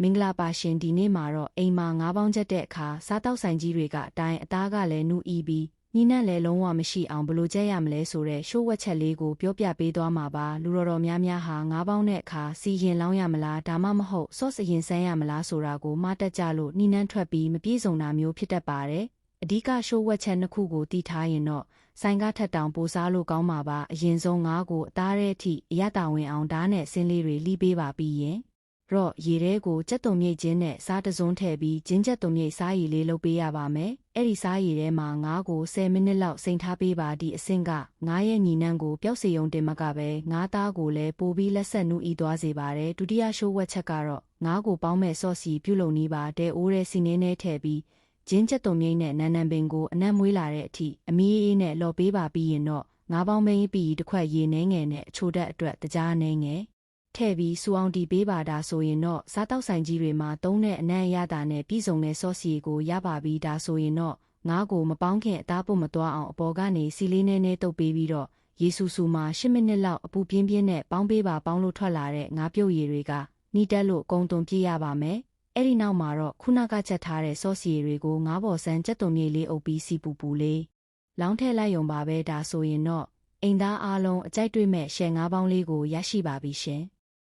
မင်္ဂလာပါရှင်ဒီနေ့မှာတော့အိမ်မှာငါးပေါင်းချက်တဲ့အခါစားတောက်ဆိုင်ကြီးတွေကအတိုင်းအသားကလည်းနူးအီးပြီးညှိနှံ့လည်းလုံးဝမရှိအောင်ဘယ်လိုကြက်ရမလဲဆိုတဲ့ရှိုးဝက်ချက်လေးကိုပြောပြပေးသွားမှာပါလူတော်များများဟာငါးပေါင်းတဲ့အခါစီရင်လောင်းရမလားဒါမှမဟုတ်ဆော့စ်ရင်ဆန်းရမလားဆိုတာကိုမှားတက်ကြလို့ညှိနှံ့ထွက်ပြီးမပြည့်စုံတာမျိုးဖြစ်တတ်ပါတယ်အဓိကရှိုးဝက်ချက်နှစ်ခုကိုတည်ထားရင်တော့ဆိုင်ကထက်တောင်ပိုစားလို့ကောင်းမှာပါအရင်ဆုံးငါးကိုအသားထဲအထိအရတာဝင်အောင်ဓာတ်နဲ့ဆင်းလေးတွေလှီးပေးပါပြီးရင်ရော့ရေထဲကိုကြက်သွန်မြိတ်ချင်းနဲ့စားတစုံထည့်ပြီးဂျင်းကြက်သွန်မြိတ်စားရည်လေးလုပ်ပေးရပါမယ်။အဲ့ဒီစားရည်ထဲမှာငါးကို10မိနစ်လောက်စိမ်ထားပေးပါဒီအဆင့်ကငါးရဲ့ညီနှန်းကိုပျောက်စေုံတင်မကပဲငါးသားကိုလည်းပိုပြီးလက်ဆက်နူးဤသွားစေပါတယ်။ဒုတိယရှိုးဝက်ချက်ကတော့ငါးကိုပေါင်းမဲ့ဆော့စီပြုတ်လုံနီးပါတဲအိုးတဲ့စီနေနဲ့ထည့်ပြီးဂျင်းကြက်သွန်မြိတ်နဲ့နန်းနံပင်ကိုအနက်မွေးလာတဲ့အထိအမီးအေးနဲ့လော်ပေးပါပြီးရင်တော့ငါးပေါင်းမင်းပြီးတစ်ခွက်ရေနှဲငယ်နဲ့အချိုတက်အတွက်တကြားနှဲငယ်ထည့်ပြီးစူအောင်တီပေးပါဒါဆိုရင်တော့စားတောက်ဆိုင်ကြီးတွေမှာသုံးတဲ့အနံ့ရတာနဲ့ပြည်စုံတဲ့ဆော့စီကိုရပါပြီဒါဆိုရင်တော့ငါးကိုမပေါင်းခင်အသားပုတ်မသွားအောင်အပေါ်ကနေစီလေးနဲနဲတုပ်ပေးပြီးတော့ရေဆူဆူမှာ10မိနစ်လောက်အပူပြင်းပြင်းနဲ့ပေါင်းပေးပါပေါင်းလို့ထွက်လာတဲ့ငါးပြုတ်ရည်တွေကနီးတက်လို့ကုံသွန်ပြည့်ရပါမယ်အဲ့ဒီနောက်မှာတော့ခုနကချက်ထားတဲ့ဆော့စီတွေကိုငါးပေါ်ဆန်းကြက်သွန်မြေလေးအုပ်ပြီးစီပူပူလေးလောင်းထည့်လိုက်ရုံပါပဲဒါဆိုရင်တော့အိမ်သားအားလုံးအကြိုက်တွေ့မဲ့ရှယ်ငါးပေါင်းလေးကိုရရှိပါပြီရှင်